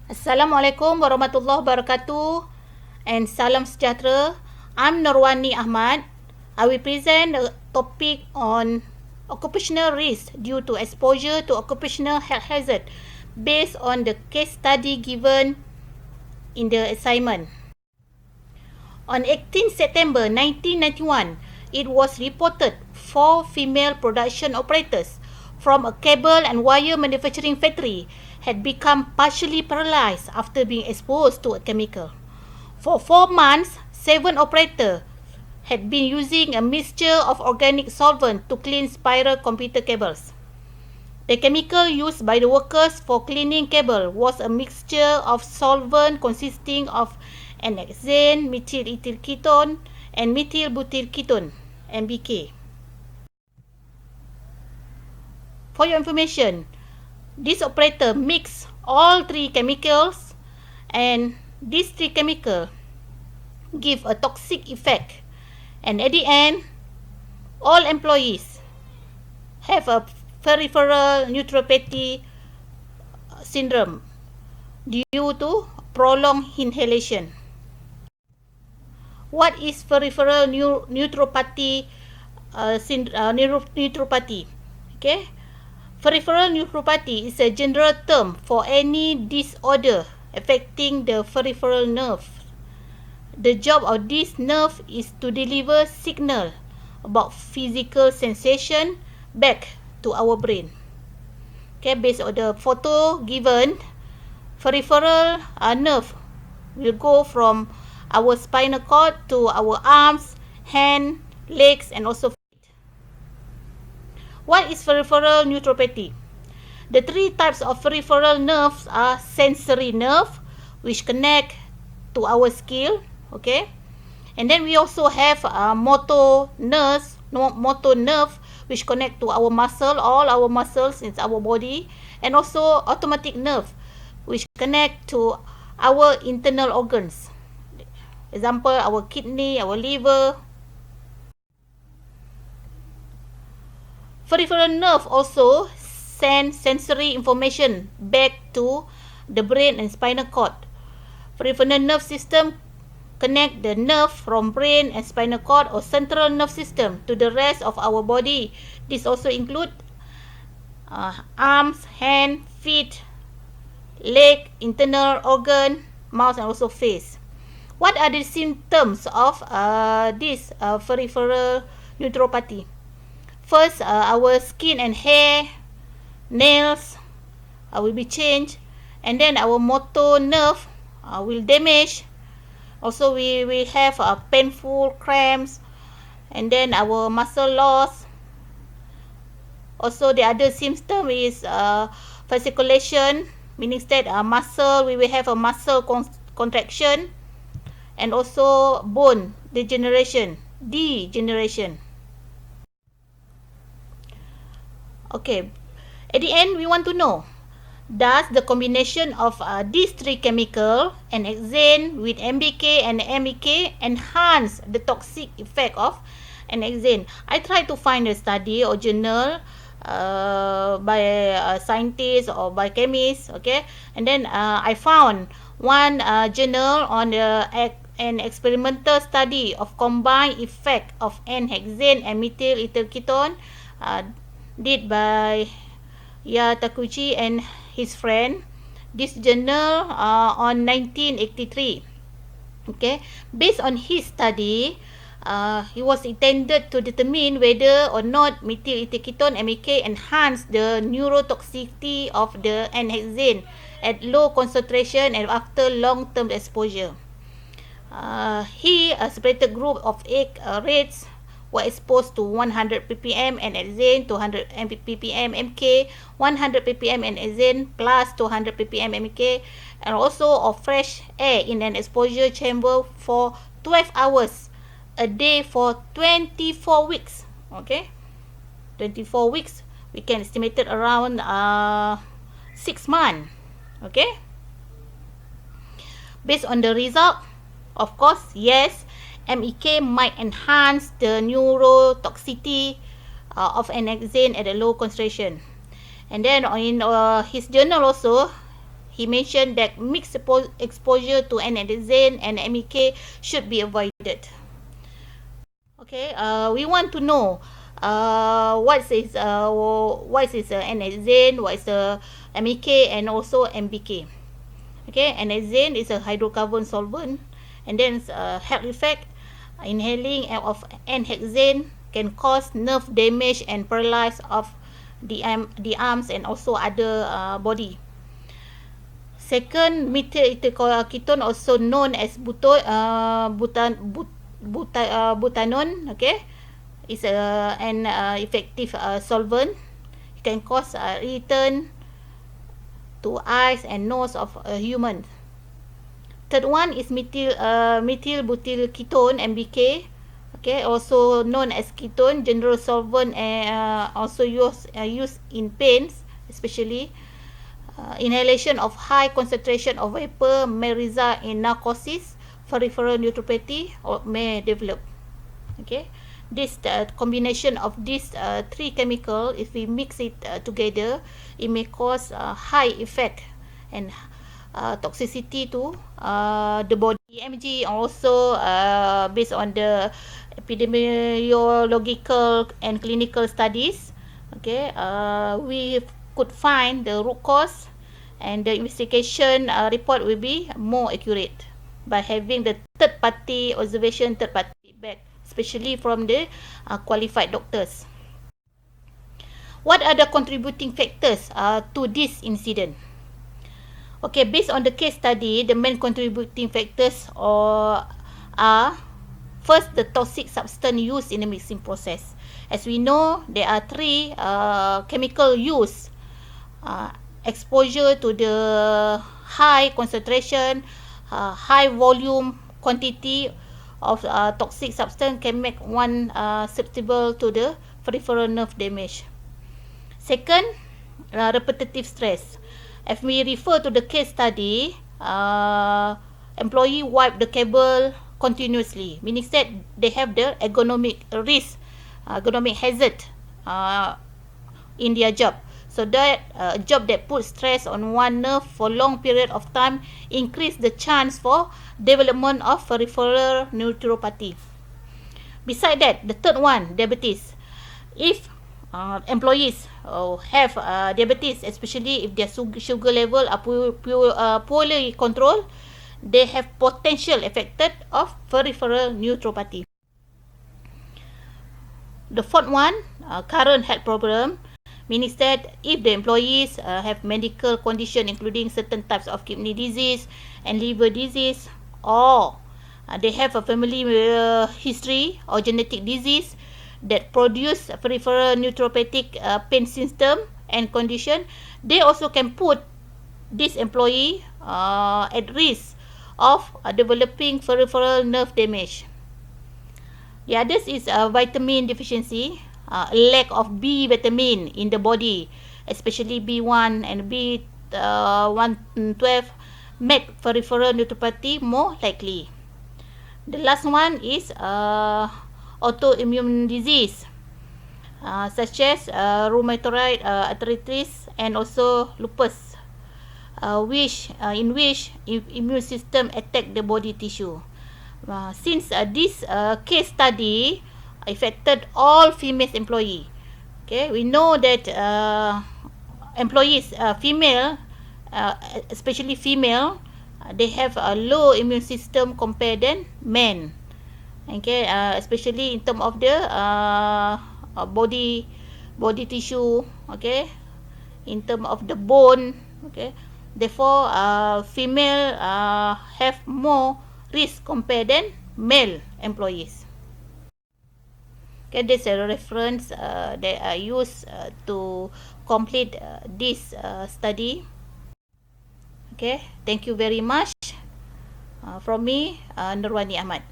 Assalamualaikum warahmatullahi wabarakatuh and salam sejahtera. I'm Norwani Ahmat. I will present a topic on occupational risk due to exposure to occupational health hazard based on the case study given in the assignment. On 18 September 1991, it was reported 4 female production operators from a cable and wire manufacturing factory had become partially paralyzed after being exposed to a chemical. For 4 months, 7 operators had been using a mixture of organic solvent to clean spiral computer cables. The chemical used by the workers for cleaning cable was a mixture of solvent consisting of N-hexane, methyl ethyl ketone, and methyl butyl ketone, MBK. For your information, this operator mixed all 3 chemicals, and these 3 chemicals give a toxic effect, and at the end, all employees have a peripheral neutropathy syndrome due to prolonged inhalation. What is peripheral neutropathy? Neutropathy. Okay. Peripheral neutropathy is a general term for any disorder affecting the peripheral nerve. The job of this nerve is to deliver signal about physical sensation back to our brain. Okay, based on the photo given, peripheral nerve will go from our spinal cord to our arms, hand, legs, and also feet. What is peripheral neutropathy? The 3 types of peripheral nerves are sensory nerve, which connect to our skill, okay? And then we also have motor nerve, which connect to our muscle, all our muscles in our body, and also automatic nerve, which connect to our internal organs. Example, our kidney, our liver. Peripheral nerve also send sensory information back to the brain and spinal cord. Peripheral nerve system connect the nerve from brain and spinal cord or central nerve system to the rest of our body. This also include arms, hand, feet, leg, internal organ, mouth, and also face. What are the symptoms of this peripheral neutropathy? First, our skin and hair, nails will be changed, and then our motor nerve will damage. Also, we will have painful cramps, and then our muscle loss. Also, the other symptom is fasciculation, meaning that we will have a muscle contraction, and also bone degeneration. Okay, at the end, we want to know, does the combination of these 3 chemicals, N-hexane with MBK and MEK, enhance the toxic effect of N-hexane? I tried to find a study or journal by scientists or by chemists, okay, and then I found one journal on an experimental study of combined effect of N-hexane and methyl ethyl ketone did by Takuchi and his friend. This journal on 1983. Okay, based on his study, he was intended to determine whether or not methyl ethyl ketone MEK enhance the neurotoxicity of the N-hexane at low concentration and after long-term exposure. He separated group of 8 rates were exposed to 100 ppm N-hexane, 200 ppm MK, 100 ppm N-hexane plus 200 ppm MK, and also of fresh air in an exposure chamber for 12 hours a day for 24 weeks. Okay, 24 weeks, we can estimate it around 6 months. Okay, based on the result, of course, yes, MEK might enhance the neurotoxicity of N-hexane at a low concentration. And then in his journal also, he mentioned that mixed exposure to NHZN and MEK should be avoided. Okay, we want to know what is NHZN, what is the MEK, and also MBK. Okay, NHZN is a hydrocarbon solvent, and then health effect. Inhaling of NHZN can cause nerve damage and paralysis of the arms and also other body. Second, methyl ketone, also known as butanone, okay, is an effective solvent. It can cause irritant to eyes and nose of a human. Third one is methyl-butyl ketone, MBK, okay, also known as ketone, general solvent, and also used in pains, especially. Inhalation of high concentration of vapor may result in narcosis, peripheral neuropathy, or may develop. Okay, this combination of these three chemicals, if we mix it together, it may cause high effect and toxicity to the body. EMG also based on the epidemiological and clinical studies. Okay, we could find the root cause, and the investigation report will be more accurate by having the third party observation, third party feedback, especially from the qualified doctors. What are the contributing factors to this incident? Okay, based on the case study, the main contributing factors are first, the toxic substance used in the mixing process. As we know, there are three chemical use. Exposure to the high concentration, high volume, quantity of toxic substance can make one susceptible to the peripheral nerve damage. Second, repetitive stress. If we refer to the case study, employee wipe the cable continuously, meaning that they have the ergonomic risk, ergonomic hazard in their job. So that a job that puts stress on one nerve for long period of time increase the chance for development of peripheral neuropathy. Beside that, the third one, diabetes. If employees have diabetes, especially if their sugar level are poorly controlled, they have potential affected of peripheral neuropathy. The fourth one, current health problem, means that if the employees have medical condition including certain types of kidney disease and liver disease, or they have a family history or genetic disease that produce peripheral neuropathic pain symptom and condition, they also can put this employee at risk of developing peripheral nerve damage. The others is vitamin deficiency, lack of B vitamin in the body, especially B1 and B112, make peripheral neuropathy more likely. The last one is autoimmune disease, such as rheumatoid arthritis and also lupus, in which immune system attack the body tissue. Since this case study affected all female employee, okay, we know that employees, female, especially female, they have a low immune system compared than men. Okay, especially in terms of the body tissue, okay, in terms of the bone, okay. Therefore, female have more risk compared than male employees. Okay, this is a reference that I use to complete this study. Okay, thank you very much. From me, Norwani Ahmat.